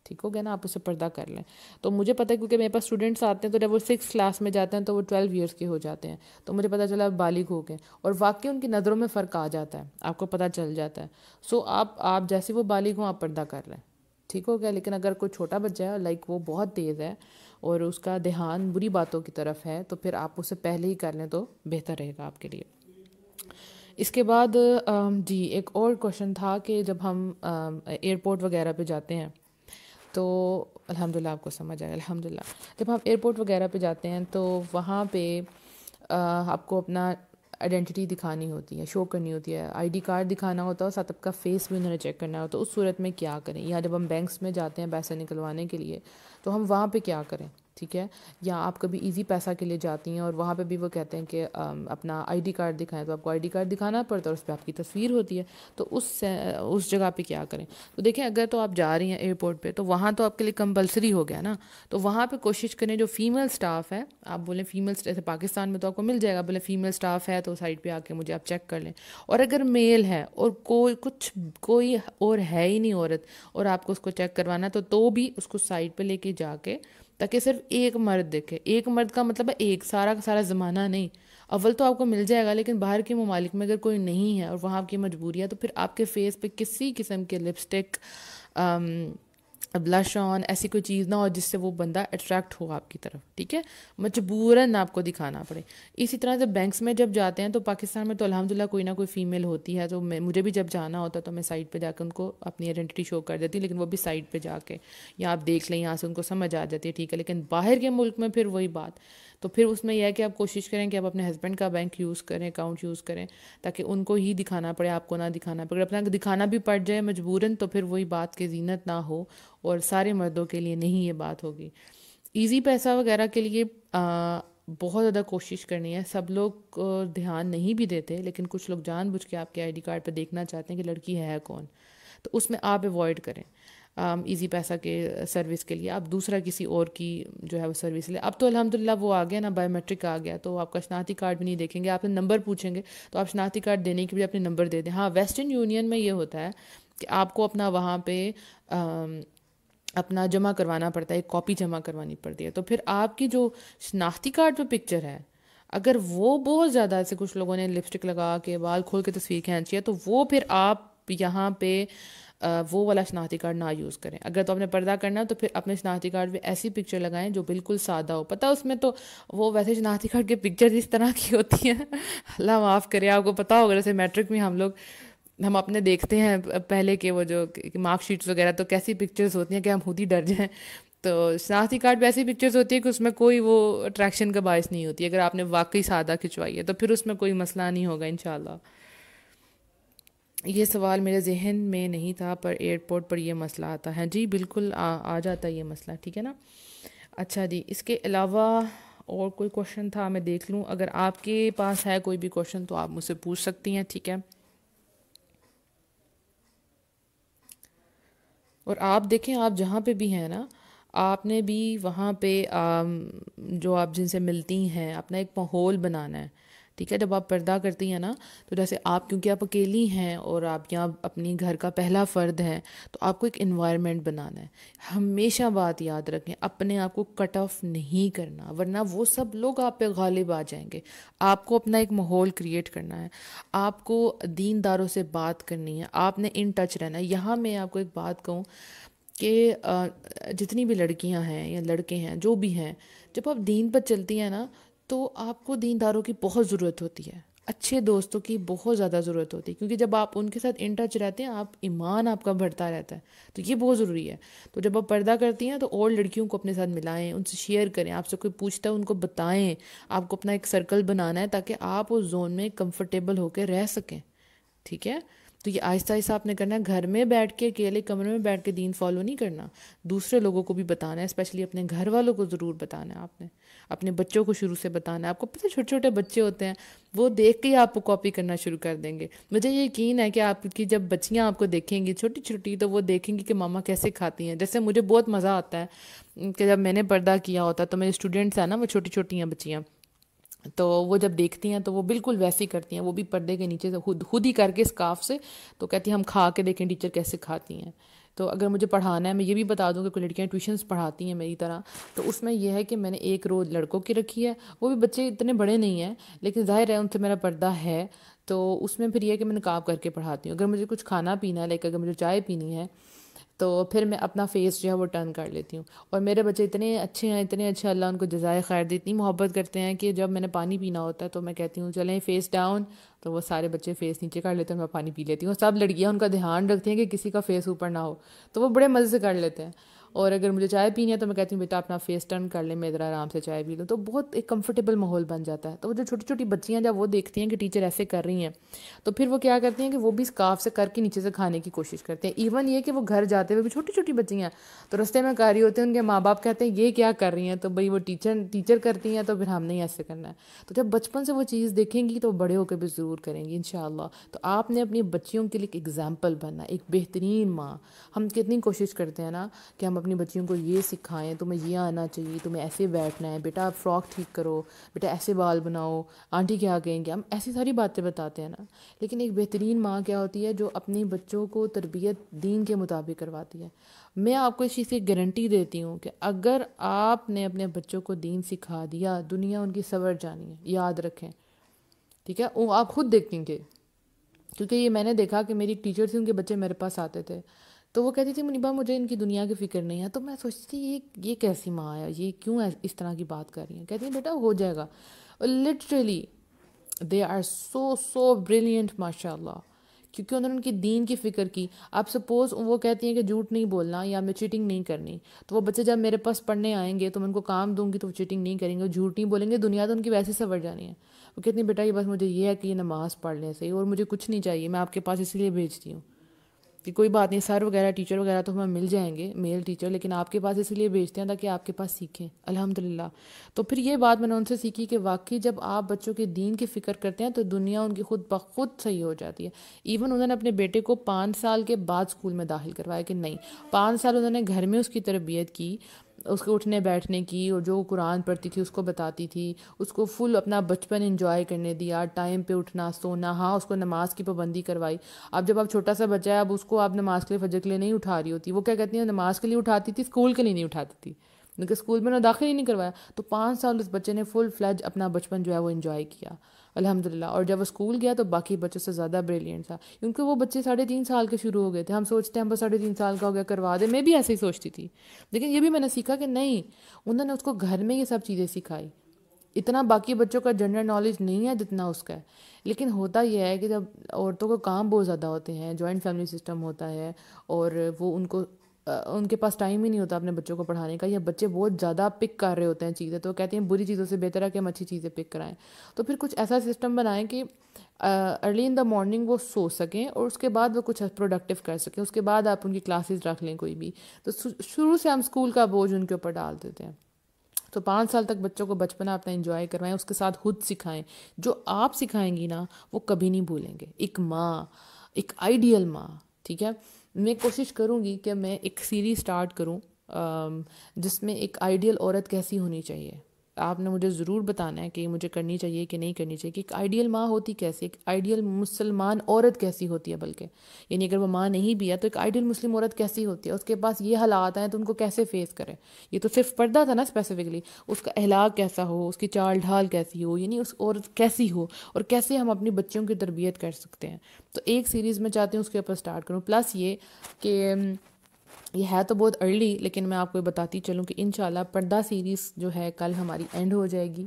ٹھیک ہو گیا نا، آپ اسے پردہ کر لیں. تو مجھے پتہ ہے کیونکہ میرے پاس اسٹوڈنٹس آتے ہیں، تو جب وہ 6 کلاس میں جاتے ہیں تو وہ 12 ایئرس کے ہو جاتے ہیں، تو مجھے پتہ چلا بالغ ہو گئے، اور واقعی ان کی نظروں میں فرق آ جاتا ہے، آپ کو پتہ چل جاتا ہے. سو آپ جیسے وہ بالغ ہوں آپ پردہ کر لیں. ٹھیک ہو گیا. لیکن اگر کوئی چھوٹا بچہ ہے، لائک وہ بہت تیز ہے اور اس کا دھیان بری باتوں کی طرف ہے، تو پھر آپ اسے پہلے ہی کر لیں تو بہتر رہے گا آپ کے لیے. اس کے بعد جی ایک اور کوشچن تھا کہ جب ہم ایئرپورٹ وغیرہ پہ جاتے ہیں تو الحمدللہ آپ کو سمجھ آئے. الحمدللہ جب ہم ایئرپورٹ وغیرہ پہ جاتے ہیں تو وہاں پہ آپ کو اپنا آئیڈینٹی دکھانی ہوتی ہے، شو کرنی ہوتی ہے، آئی ڈی کارڈ دکھانا ہوتا ہے، اور ساتھ آپ کا فیس بھی انہوں نے چیک کرنا ہوتا ہے. اس صورت میں کیا کریں؟ یا جب ہم بینکس میں جاتے ہیں پیسے نکلوانے کے لیے تو ہم وہاں پہ کیا کریں؟ ٹھیک ہے. یا آپ کبھی ایزی پیسہ کے لیے جاتی ہیں اور وہاں پہ بھی وہ کہتے ہیں کہ اپنا آئی ڈی کارڈ دکھائیں، تو آپ کو آئی ڈی کارڈ دکھانا پڑتا ہے، اور اس پہ آپ کی تصویر ہوتی ہے. تو اس جگہ پہ کیا کریں؟ تو دیکھیں اگر تو آپ جا رہی ہیں ایئرپورٹ پہ تو وہاں تو آپ کے لیے کمپلسری ہو گیا نا. تو وہاں پہ کوشش کریں جو فیمیل سٹاف ہے، آپ بولیں فیمیل، جیسے پاکستان میں تو آپ کو مل جائے گا، بولے فیمیل سٹاف ہے تو سائڈ پہ آ کے مجھے آپ چیک کر لیں. اور اگر میل ہے اور کوئی اور ہے ہی نہیں عورت، اور آپ کو اس کو چیک کروانا ہے تو بھی اس کو سائڈ پہ لے کے جا کے، تاکہ صرف ایک مرد دیکھے. ایک مرد کا مطلب ہے ایک سارا کا سارا زمانہ نہیں. اول تو آپ کو مل جائے گا، لیکن باہر کے ممالک میں اگر کوئی نہیں ہے اور وہاں کی مجبوری ہے، تو پھر آپ کے فیس پہ کسی قسم کے لپسٹک، بلش آن، ایسی کوئی چیز نہ ہو جس سے وہ بندہ اٹریکٹ ہو آپ کی طرف. ٹھیک ہے، مجبوراً آپ کو دکھانا پڑے. اسی طرح سے بینکس میں جب جاتے ہیں تو پاکستان میں تو الحمدللہ کوئی نہ کوئی فیمیل ہوتی ہے، تو مجھے بھی جب جانا ہوتا ہے تو میں سائڈ پہ جا کے ان کو اپنی آئیڈینٹی شو کر دیتی، لیکن وہ بھی سائڈ پہ جا کے، یا آپ دیکھ لیں یہاں سے ان کو سمجھ آ جاتی ہے، ٹھیک ہے. لیکن باہر کے ملک میں پھر وہی بات، تو پھر اس میں یہ ہے کہ آپ کوشش کریں کہ آپ اپنے ہسبینڈ کا بینک یوز کریں، اکاؤنٹ یوز کریں، تاکہ ان کو ہی دکھانا پڑے، آپ کو نہ دکھانا پڑے. اپنا دکھانا بھی پڑ جائے مجبوراً تو پھر وہی بات کہ زینت نہ ہو، اور سارے مردوں کے لیے نہیں یہ بات ہوگی. ایزی پیسہ وغیرہ کے لیے بہت زیادہ کوشش کرنی ہے. سب لوگ دھیان نہیں بھی دیتے، لیکن کچھ لوگ جان بوجھ کے آپ کے آئی ڈی کارڈ پہ دیکھنا چاہتے ہیں کہ لڑکی ہے کون. تو اس میں آپ ایوائڈ کریں. ایزی پیسہ کے سروس کے لیے آپ دوسرا کسی اور کی جو ہے وہ سروس لیں. اب تو الحمدللہ وہ آ گیا نا، بایو میٹرک آ گیا، تو آپ کا شناختی کارڈ بھی نہیں دیکھیں گے، آپ نے نمبر پوچھیں گے تو آپ شناختی کارڈ دینے کے لیے اپنے نمبر دے دیں. ہاں ویسٹرن یونین میں یہ ہوتا ہے کہ آپ کو اپنا وہاں پہ اپنا جمع کروانا پڑتا ہے، ایک کاپی جمع کروانی پڑتی ہے. تو پھر آپ کی جو شناختی کارڈ پہ پکچر ہے، اگر وہ بہت زیادہ، ایسے کچھ لوگوں نے لپسٹک لگا کے بال کھول کے تصویر کھینچی ہے، تو وہ پھر آپ یہاں پہ وہ والا شناختی کارڈ نہ یوز کریں. اگر تو آپ نے پردہ کرنا ہے تو پھر اپنے شناختی کارڈ پہ ایسی پکچر لگائیں جو بالکل سادہ ہو. پتہ اس میں تو وہ ویسے شناختی کارڈ کی پکچر اس طرح کی ہوتی ہیں، اللہ معاف کرے، آپ کو پتہ ہوگا جیسے میٹرک میں ہم اپنے دیکھتے ہیں پہلے کے وہ جو مارک شیٹس وغیرہ، تو کیسی پکچرز ہوتی ہیں کہ ہم خود ہی ڈر جائیں. تو شناختی کارڈ پہ ایسی پکچرز ہوتی ہے کہ اس میں کوئی وہ اٹریکشن کا باعث نہیں ہوتی. اگر آپ نے واقعی سادہ کھنچوائی ہے تو پھر اس میں کوئی مسئلہ نہیں ہوگا انشاءاللہ. یہ سوال میرے ذہن میں نہیں تھا، پر ایئرپورٹ پر یہ مسئلہ آتا ہے. جی بالکل آ جاتا ہے یہ مسئلہ، ٹھیک ہے نا. اچھا جی، اس کے علاوہ اور کوئی کوشچن تھا میں دیکھ لوں، اگر آپ کے پاس ہے کوئی بھی کوشچن تو آپ مجھ سے پوچھ سکتی ہیں، ٹھیک ہے. اور آپ دیکھیں، آپ جہاں پہ بھی ہیں نا، آپ نے بھی وہاں پہ جو آپ جن سے ملتی ہیں اپنا ایک ماحول بنانا ہے، ٹھیک ہے. جب آپ پردہ کرتی ہیں نا، تو جیسے آپ کیونکہ آپ اکیلی ہیں اور آپ یہاں اپنی گھر کا پہلا فرد ہیں، تو آپ کو ایک انوائرمنٹ بنانا ہے. ہمیشہ بات یاد رکھیں، اپنے آپ کو کٹ آف نہیں کرنا، ورنہ وہ سب لوگ آپ پہ غالب آ جائیں گے. آپ کو اپنا ایک ماحول کریٹ کرنا ہے، آپ کو دینداروں سے بات کرنی ہے، آپ نے ان ٹچ رہنا ہے. یہاں میں آپ کو ایک بات کہوں کہ جتنی بھی لڑکیاں ہیں یا لڑکے ہیں جو بھی ہیں، جب آپ دین پر چلتی ہیں نا، تو آپ کو دینداروں کی بہت ضرورت ہوتی ہے، اچھے دوستوں کی بہت زیادہ ضرورت ہوتی ہے، کیونکہ جب آپ ان کے ساتھ ان ٹچ رہتے ہیں، آپ ایمان آپ کا بڑھتا رہتا ہے. تو یہ بہت ضروری ہے. تو جب آپ پردہ کرتی ہیں تو اور لڑکیوں کو اپنے ساتھ ملائیں، ان سے شیئر کریں، آپ سے کوئی پوچھتا ہے ان کو بتائیں. آپ کو اپنا ایک سرکل بنانا ہے تاکہ آپ اس زون میں کمفرٹیبل ہو کے رہ سکیں، ٹھیک ہے. تو یہ آہستہ آہستہ آپ نے کرنا ہے. گھر میں بیٹھ کے اکیلے کمرے میں بیٹھ کے دین فالو نہیں کرنا، دوسرے لوگوں کو بھی بتانا ہے، اسپیشلی اپنے گھر والوں کو ضرور بتانا ہے. آپ نے اپنے بچوں کو شروع سے بتانا ہے. آپ کو پتہ ہے چھوٹے چھوٹے بچے ہوتے ہیں، وہ دیکھ کے ہی آپ کو کاپی کرنا شروع کر دیں گے. مجھے یہ یقین ہے کہ آپ کی جب بچیاں آپ کو دیکھیں گی چھوٹی چھوٹی، تو وہ دیکھیں گی کہ ماما کیسے کھاتی ہیں. جیسے مجھے بہت مزہ آتا ہے کہ جب میں نے پردہ کیا ہوتا تو میرے اسٹوڈنٹس ہیں نا، وہ چھوٹی چھوٹی ہیں بچیاں، تو وہ جب دیکھتی ہیں تو وہ بالکل ویسی کرتی ہیں، وہ بھی پردے کے نیچے سے خود ہی کر کے اسکارف سے، تو کہتی ہیں ہم کھا کے دیکھیں ٹیچر کیسے کھاتی ہیں. تو اگر مجھے پڑھانا ہے، میں یہ بھی بتا دوں کہ کوئی لڑکیاں ٹیوشنس پڑھاتی ہیں میری طرح، تو اس میں یہ ہے کہ میں نے ایک رو لڑکوں کی رکھی ہے، وہ بھی بچے اتنے بڑے نہیں ہیں، لیکن ظاہر ہے ان سے میرا پردہ ہے. تو اس میں پھر یہ ہے کہ میں نقاب کر کے پڑھاتی ہوں. اگر مجھے کچھ کھانا پینا ہے، لائک اگر مجھے چائے پینی ہے، تو پھر میں اپنا فیس جو ہے وہ ٹرن کر لیتی ہوں. اور میرے بچے اتنے اچھے ہیں، اتنے اچھے، اللہ ان کو جزائے خیر دے، اتنی محبت کرتے ہیں کہ جب میں نے پانی پینا ہوتا ہے تو میں کہتی ہوں چلیں فیس ڈاؤن، تو وہ سارے بچے فیس نیچے کر لیتے ہیں، میں پانی پی لیتی ہوں. سب لڑکیاں ان کا دھیان رکھتی ہیں کہ کسی کا فیس اوپر نہ ہو، تو وہ بڑے مزے سے کر لیتے ہیں. اور اگر مجھے چائے پینی ہے تو میں کہتی ہوں بیٹا اپنا فیس ٹرن کر لیں، میں ذرا آرام سے چائے پی لوں. تو بہت ایک کمفرٹیبل ماحول بن جاتا ہے. تو وہ جو چھوٹی چھوٹی بچیاں جب وہ دیکھتی ہیں کہ ٹیچر ایسے کر رہی ہیں، تو پھر وہ کیا کرتی ہیں کہ وہ بھی اسکارف سے کر کے نیچے سے کھانے کی کوشش کرتے ہیں. ایون یہ کہ وہ گھر جاتے ہوئے بھی چھوٹی چھوٹی بچیاں تو رستے میں کر رہی ہوتے ہیں، ان کے ماں باپ کہتے ہیں یہ کیا کر رہی ہیں، تو بھئی وہ ٹیچر کرتی ہیں، تو پھر ہم نہیں ایسے کرنا ہے. تو جب بچپن سے وہ چیز دیکھیں گی تو بڑے ہو کے بھی ضرور کریں گی انشاءاللہ. تو آپ نے اپنی بچیوں کے لیے ایک ایگزامپل بننا، ایک بہترین ماں. ہم کتنی کوشش کرتے ہیں نا کہ ہم اپنی بچیوں کو یہ سکھائیں، تمہیں یہ آنا چاہیے، تمہیں ایسے بیٹھنا ہے، بیٹا فراک ٹھیک کرو، بیٹا ایسے بال بناؤ، آنٹی کیا کہیں گے، ہم ایسی ساری باتیں بتاتے ہیں نا. لیکن ایک بہترین ماں کیا ہوتی ہے؟ جو اپنی بچوں کو تربیت دین کے مطابق کرواتی ہے. میں آپ کو اس چیز کی گارنٹی دیتی ہوں کہ اگر آپ نے اپنے بچوں کو دین سکھا دیا، دنیا ان کی سنور جانی ہے، یاد رکھیں، ٹھیک ہے. وہ آپ خود دیکھیں گے، کیونکہ یہ میں نے دیکھا کہ میری ایک ٹیچر تھی، ان کے بچے میرے پاس آتے تھے، تو وہ کہتی تھی منیبا مجھے ان کی دنیا کی فکر نہیں ہے. تو میں سوچتی تھی یہ کیسی ماں ہے، یہ کیوں اس طرح کی بات کر رہی ہیں. کہتی ہیں بیٹا ہو جائے گا. Literally they are so brilliant ماشاء اللہ، کیونکہ انہوں نے ان کی دین کی فکر کی. آپ سپوز وہ کہتی ہیں کہ جھوٹ نہیں بولنا یا میں چیٹنگ نہیں کرنی، تو وہ بچے جب میرے پاس پڑھنے آئیں گے تو میں ان کو کام دوں گی تو وہ چیٹنگ نہیں کریں گے، جھوٹ نہیں بولیں گے، دنیا تو ان کی ویسے سنور جانی ہے. وہ کہتی ہیں بیٹا یہ بس مجھے یہ ہے کہ یہ نماز پڑھ لیں صحیح، اور مجھے کچھ نہیں چاہیے، میں آپ کے پاس اس لیے بھیجتی ہوں کہ کوئی بات نہیں، سر وغیرہ ٹیچر وغیرہ تو ہمیں مل جائیں گے، میل ٹیچر، لیکن آپ کے پاس اس لیے بھیجتے ہیں تاکہ آپ کے پاس سیکھیں الحمدللہ. تو پھر یہ بات میں نے ان سے سیکھی کہ واقعی جب آپ بچوں کے دین کی فکر کرتے ہیں تو دنیا ان کی خود بخود صحیح ہو جاتی ہے. ایون انہوں نے اپنے بیٹے کو 5 سال کے بعد اسکول میں داخل کروایا کہ نہیں، 5 سال انہوں نے گھر میں اس کی تربیت کی، اس کے اٹھنے بیٹھنے کی، اور جو قرآن پڑھتی تھی اس کو بتاتی تھی، اس کو فل اپنا بچپن انجوائے کرنے دیا، ٹائم پہ اٹھنا سونا. ہاں اس کو نماز کی پابندی کروائی. اب جب آپ چھوٹا سا بچہ ہے، اب اس کو آپ نماز کے لیے فجر کے لیے نہیں اٹھا رہی ہوتی، وہ کیا کہتی ہیں نماز کے لیے اٹھاتی تھی، اسکول کے لیے نہیں اٹھاتی تھی، کیونکہ اسکول میں نے داخل ہی نہیں کروایا. تو 5 سال اس بچے نے فل فلیج اپنا بچپن جو ہے وہ انجوائے کیا الحمدللہ. اور جب وہ اسکول گیا تو باقی بچوں سے زیادہ بریلینٹ تھا، کیونکہ وہ بچے 3.5 سال کے شروع ہو گئے تھے. ہم سوچتے ہیں ہم بس 3.5 سال کا ہو گیا کروا دے، میں بھی ایسے ہی سوچتی تھی، لیکن یہ بھی میں نے سیکھا کہ نہیں، انہوں نے اس کو گھر میں یہ سب چیزیں سکھائی. اتنا باقی بچوں کا جنرل نالج نہیں ہے جتنا اس کا ہے. لیکن ہوتا یہ ہے کہ جب عورتوں کو کام بہت زیادہ ہوتے ہیں، جوائنٹ فیملی سسٹم ہوتا ہے، اور وہ ان کے پاس ٹائم ہی نہیں ہوتا اپنے بچوں کو پڑھانے کا، یا بچے بہت زیادہ پک کر رہے ہوتے ہیں چیزیں، تو کہتے ہیں بری چیزوں سے بہتر ہے کہ ہم اچھی چیزیں پک کرائیں. تو پھر کچھ ایسا سسٹم بنائیں کہ ارلی ان دا مارننگ وہ سو سکیں اور اس کے بعد وہ کچھ پروڈکٹیو کر سکیں. اس کے بعد آپ ان کی کلاسز رکھ لیں کوئی بھی. تو شروع سے ہم اسکول کا بوجھ ان کے اوپر ڈال دیتے ہیں. تو 5 سال تک بچوں کو بچپنا اپنا انجوائے کروائیں, اس کے ساتھ خود سکھائیں. جو آپ سکھائیں گی نا وہ کبھی نہیں بھولیں گے. ایک ماں, ایک آئیڈیل ماں, ٹھیک ہے, میں کوشش کروں گی کہ میں ایک سیریز سٹارٹ کروں جس میں ایک آئیڈیل عورت کیسی ہونی چاہیے. آپ نے مجھے ضرور بتانا ہے کہ یہ مجھے کرنی چاہیے کہ نہیں کرنی چاہیے, کہ ایک آئیڈیل ماں ہوتی کیسی, ایک آئیڈیل مسلمان عورت کیسی ہوتی ہے, بلکہ یعنی اگر وہ ماں نہیں بھی ہے تو ایک آئیڈیل مسلم عورت کیسی ہوتی ہے, اس کے پاس یہ حالات ہیں تو ان کو کیسے فیس کرے. یہ تو صرف پردہ تھا نا اسپیسیفکلی, اس کا اخلاق کیسا ہو, اس کی چال ڈھال کیسی ہو, یعنی اس عورت کیسی ہو اور کیسے ہم اپنی بچوں کی تربیت کر سکتے ہیں. تو ایک سیریز میں چاہتی ہوں اس کے اوپر سٹارٹ کروں. پلس یہ کہ یہ ہے تو بہت ارلی, لیکن میں آپ کو بتاتی چلوں کہ انشاءاللہ پردہ سیریز جو ہے کل ہماری اینڈ ہو جائے گی.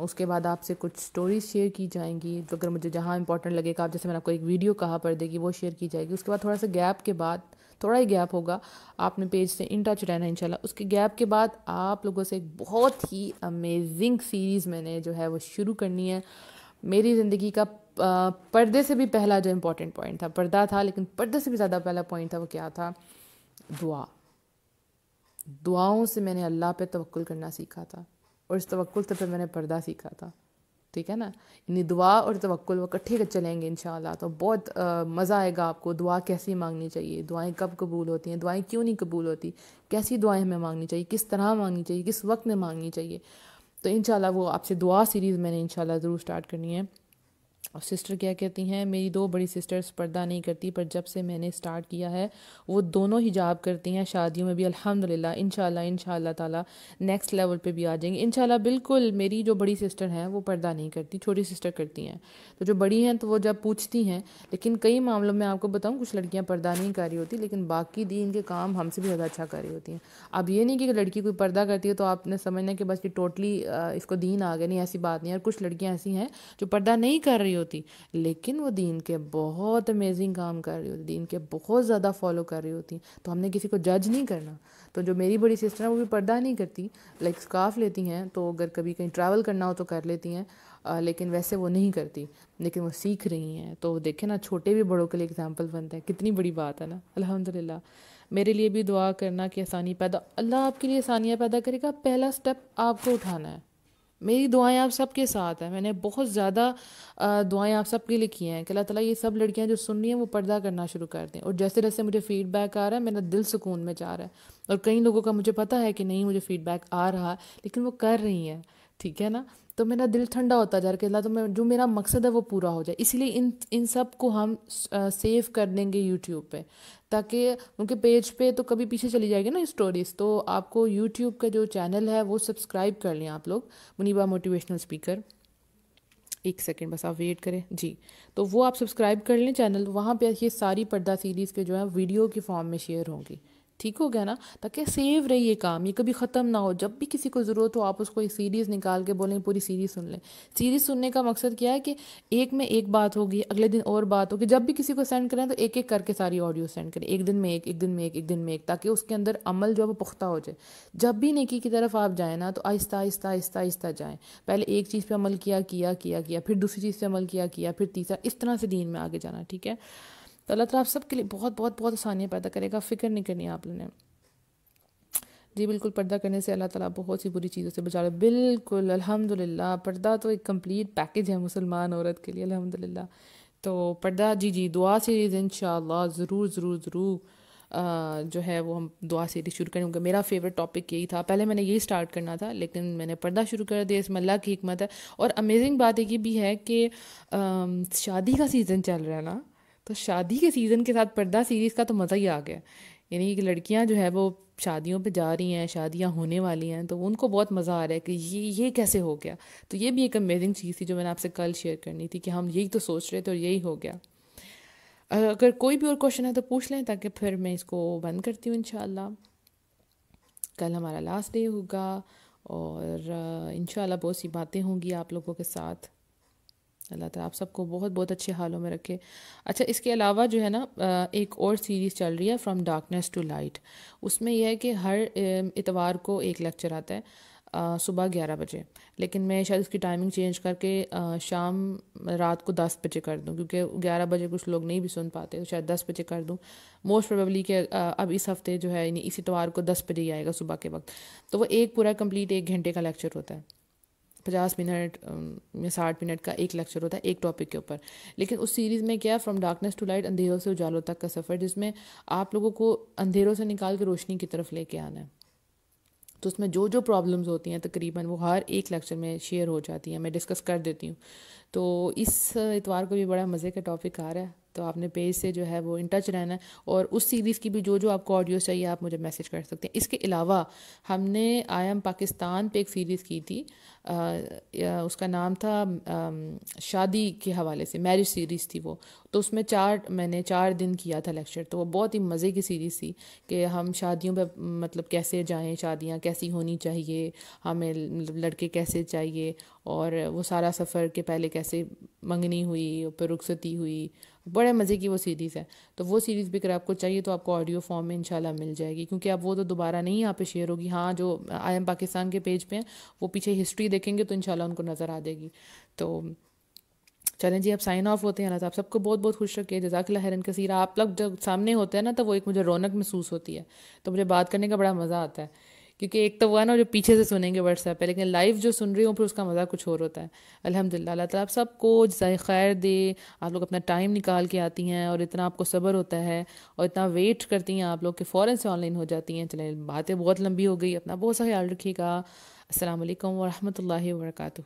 اس کے بعد آپ سے کچھ سٹوریز شیئر کی جائیں گی, تو اگر مجھے جہاں امپورٹنٹ لگے گا, جیسے میں نے آپ کو ایک ویڈیو کہا پردے کی, وہ شیئر کی جائے گی. اس کے بعد تھوڑا سا گیپ کے بعد, تھوڑا ہی گیپ ہوگا, آپ نے پیج سے ان ٹچ رہنا انشاءاللہ. اس کے گیپ کے بعد آپ لوگوں سے ایک بہت ہی امیزنگ سیریز میں نے جو ہے وہ شروع کرنی ہے. میری زندگی کا پردے سے بھی پہلا جو امپورٹنٹ پوائنٹ تھا, پردہ تھا لیکن پردے سے بھی زیادہ پہلا پوائنٹ تھا, وہ کیا تھا؟ دعا. دعاؤں سے میں نے اللہ پہ توکل کرنا سیکھا تھا, اور اس توکل سے پھر میں نے پردہ سیکھا تھا. ٹھیک ہے نا, یعنی دعا اور توکل وہ اکٹھے چلیں گے انشاءاللہ, تو بہت مزہ آئے گا آپ کو. دعا کیسی مانگنی چاہیے, دعائیں کب قبول ہوتی ہیں, دعائیں کیوں نہیں قبول ہوتی, کیسی دعائیں ہمیں مانگنی چاہیے, کس طرح مانگنی چاہیے, کس وقت میں مانگنی چاہیے. تو انشاءاللہ وہ آپ سے دعا سیریز میں نے انشاءاللہ ضرور سٹارٹ کرنی ہے. اور سسٹر کیا کہتی ہیں, میری 2 بڑی سسٹرز پردہ نہیں کرتی, پر جب سے میں نے سٹارٹ کیا ہے وہ دونوں حجاب کرتی ہیں, شادیوں میں بھی الحمدللہ. انشاءاللہ تعالی نیکسٹ لیول پہ بھی آ جائیں گے انشاءاللہ. بالکل میری جو بڑی سسٹر ہیں وہ پردہ نہیں کرتی, چھوٹی سسٹر کرتی ہیں. تو جو بڑی ہیں تو وہ جب پوچھتی ہیں, لیکن کئی معاملوں میں آپ کو بتاؤں کچھ لڑکیاں پردہ نہیں کر رہی ہوتی, لیکن باقی دین کے کام ہم سے بھی زیادہ اچھا کر رہی ہوتی ہیں. اب یہ نہیں کہ لڑکی کوئی پردہ کرتی ہے تو آپ نے سمجھنا کہ بس یہ ٹوٹلی اس کو دین آ گیا, نہیں, ایسی بات نہیں. اور کچھ لڑکیاں ایسی ہیں جو پردہ نہیں کر رہی ہوتی لیکن وہ دین کے بہت امیزنگ کام کر رہی ہوتی, دین کے بہت زیادہ فالو کر رہی ہوتی. تو ہم نے کسی کو جج نہیں کرنا. تو جو میری بڑی سسٹر ہیں وہ بھی پردہ نہیں کرتی, لائک اسکارف لیتی ہیں, تو اگر کبھی کہیں ٹریول کرنا ہو تو کر لیتی ہیں, لیکن ویسے وہ نہیں کرتی, لیکن وہ سیکھ رہی ہیں. تو دیکھیں نا, چھوٹے بھی بڑوں کے لیے اگزامپل بنتا ہے, کتنی بڑی بات ہے نا, الحمدللہ. میرے لیے بھی دعا کرنا کہ آسانی پیدا, اللہ آپ کے لیے آسانیاں پیدا کرے گا. پہلا سٹیپ آپ کو اٹھانا ہے. میری دعائیں آپ سب کے ساتھ ہیں, میں نے بہت زیادہ دعائیں آپ سب کے لیے کی ہیں کہ اللہ تعالیٰ یہ سب لڑکیاں جو سن رہی ہیں وہ پردہ کرنا شروع کر دیں. اور جیسے جیسے مجھے فیڈ بیک آ رہا ہے میرا دل سکون میں جا رہا ہے, اور کئی لوگوں کا مجھے پتہ ہے کہ نہیں مجھے فیڈ بیک آ رہا لیکن وہ کر رہی ہیں, ٹھیک ہے نا. تو میرا دل ٹھنڈا ہوتا جا رہا ہے کہ اللہ تو میں جو میرا مقصد ہے وہ پورا ہو جائے. اسی لیے ان سب کو ہم سیو کر دیں گے یوٹیوب پہ, تاکہ ان کے پیج پہ تو کبھی پیچھے چلی جائے گی نا اسٹوریز. تو آپ کو یوٹیوب کا جو چینل ہے وہ سبسکرائب کر لیں آپ لوگ, منیبا موٹیویشنل اسپیکر. ایک سیکنڈ بس آپ ویٹ کریں جی. تو وہ آپ سبسکرائب کر لیں چینل, وہاں پہ یہ ساری پردہ سیریز کے جو ہے ویڈیو کی فارم میں شیئر ہوں گی. ٹھیک ہو گیا نا, تاکہ سیو رہی یہ کام, یہ کبھی ختم نہ ہو. جب بھی کسی کو ضرورت ہو آپ اس کو ایک سیریز نکال کے بولیں پوری سیریز سن لیں. سیریز سننے کا مقصد کیا ہے کہ ایک میں ایک بات ہوگی, اگلے دن اور بات ہوگی. جب بھی کسی کو سینڈ کریں تو ایک ایک کر کے ساری آڈیو سینڈ کریں, ایک دن میں ایک, ایک دن میں ایک, ایک دن میں ایک, تاکہ اس کے اندر عمل جو ہے وہ پختہ ہو جائے. جب بھی نیکی کی طرف آپ جائیں نا تو آہستہ آہستہ آہستہ آہستہ جائیں. پہلے ایک چیز پہ عمل کیا, پھر دوسری چیز پہ عمل کیا, پھر تیسرا, اس طرح سے دین میں آگے جانا. ٹھیک ہے, تو اللہ تعالیٰ آپ سب کے لیے بہت بہت بہت آسانیاں پیدا کرے گا, فکر نہیں کرنی آپ نے. جی بالکل, پردہ کرنے سے اللہ تعالیٰ بہت سی بری چیزوں سے بچا رہا ہے. بالکل الحمدللہ, پردہ تو ایک کمپلیٹ پیکیج ہے مسلمان عورت کے لیے, الحمدللہ. تو پردہ جی دعا سیریز انشاءاللہ ضرور ضرور ضرور جو ہے وہ ہم دعا سیریز شروع کریں گے. میرا فیوریٹ ٹاپک یہی تھا, پہلے میں نے یہی سٹارٹ کرنا تھا لیکن میں نے پردہ شروع کر دیا, اس میں اللہ کی حکمت ہے. اور امیزنگ بات یہ بھی ہے کہ شادی کا سیزن چل رہا ہے نا, تو شادی کے سیزن کے ساتھ پردہ سیریز کا تو مزہ ہی آ گیا. یعنی کہ لڑکیاں جو ہے وہ شادیوں پہ جا رہی ہیں, شادیاں ہونے والی ہیں, تو ان کو بہت مزہ آ رہا ہے کہ یہ کیسے ہو گیا. تو یہ بھی ایک امیزنگ چیز تھی جو میں نے آپ سے کل شیئر کرنی تھی, کہ ہم یہی تو سوچ رہے تھے اور یہی ہو گیا. اگر کوئی بھی اور کوشچن ہے تو پوچھ لیں, تاکہ پھر میں اس کو بند کرتی ہوں. انشاءاللہ کل ہمارا لاسٹ ڈے ہوگا, اور انشاءاللہ بہت سی باتیں ہوں گی آپ لوگوں کے ساتھ. اللہ تعالیٰ آپ سب کو بہت بہت اچھے حالوں میں رکھے. اچھا, اس کے علاوہ جو ہے نا ایک اور سیریز چل رہی ہے, فرام ڈارکنیس ٹو لائٹ. اس میں یہ ہے کہ ہر اتوار کو ایک لیکچر آتا ہے. صبح 11 بجے، لیکن میں شاید اس کی ٹائمنگ چینج کر کے شام رات کو 10 بجے کر دوں، کیونکہ 11 بجے کچھ لوگ نہیں بھی سن پاتے، تو شاید 10 بجے کر دوں موسٹ پروبیبلی کہ اب اس ہفتے جو ہے یعنی اسی اتوار کو 10 بجے ہی آئے گا صبح کے وقت۔ تو وہ ایک پورا کمپلیٹ 1 گھنٹے کا لیکچر ہوتا ہے، 50 منٹ یا 60 منٹ کا ایک لیکچر ہوتا ہے ایک ٹاپک کے اوپر۔ لیکن اس سیریز میں کیا، فرام ڈارکنیس ٹو لائٹ، اندھیروں سے اجالوں تک کا سفر، جس میں آپ لوگوں کو اندھیروں سے نکال کے روشنی کی طرف لے کے آنا ہے۔ تو اس میں جو جو پرابلمز ہوتی ہیں تقریباً وہ ہر ایک لیکچر میں شیئر ہو جاتی ہیں، میں ڈسکس کر دیتی ہوں۔ تو اس اتوار کو بھی بڑا مزے کا ٹاپک آ رہا ہے، تو آپ نے پیج سے جو ہے وہ ان ٹچ رہنا ہے، اور اس سیریز کی بھی جو جو آپ کو آڈیوز چاہیے آپ مجھے میسج کر سکتے ہیں۔ اس کے علاوہ ہم نے آئی ایم پاکستان پہ ایک سیریز کی تھی، اس کا نام تھا شادی کے حوالے سے، میرج سیریز تھی وہ، تو اس میں میں نے 4 دن کیا تھا لیکچر، تو وہ بہت ہی مزے کی سیریز تھی کہ ہم شادیوں پہ مطلب کیسے جائیں، شادیاں کیسی ہونی چاہیے، ہمیں لڑکے کیسے چاہیے، اور وہ سارا سفر کے پہلے کیسے منگنی ہوئی، پھر رخصتی ہوئی، بڑے مزے کی وہ سیریز ہے۔ تو وہ سیریز بھی اگر آپ کو چاہیے تو آپ کو آڈیو فارم میں انشاءاللہ مل جائے گی، کیونکہ اب وہ تو دوبارہ نہیں یہاں پہ شیئر ہوگی۔ ہاں جو آئی ایم پاکستان کے پیج پہ ہیں وہ پیچھے ہسٹری دیکھیں گے تو انشاءاللہ ان کو نظر آ جائے گی۔ تو چلیں جی اب سائن آف ہوتے ہیں۔ اللہ آپ سب کو بہت بہت خوش رکھے، جزاک اللہ خیرن کثیر۔ آپ لوگ جب سامنے ہوتے ہیں نا تو وہ ایک مجھے رونق محسوس ہوتی ہے، تو مجھے بات کرنے کا بڑا مزہ آتا ہے، کیونکہ ایک تو وہ ہے نا جو پیچھے سے سنیں گے واٹس ایپ پہ، لیکن لائیو جو سن رہی ہوں پھر اس کا مزہ کچھ اور ہوتا ہے۔ الحمدللہ، اللہ تعالیٰ آپ سب کو جزائے خیر دے۔ آپ لوگ اپنا ٹائم نکال کے آتی ہیں اور اتنا آپ کو صبر ہوتا ہے اور اتنا ویٹ کرتی ہیں آپ لوگ کہ فوراً سے آن لائن ہو جاتی ہیں۔ چلیں باتیں بہت لمبی ہو گئی، اپنا بہت سا خیال رکھیے گا۔ السلام علیکم ورحمۃ اللہ وبرکاتہ۔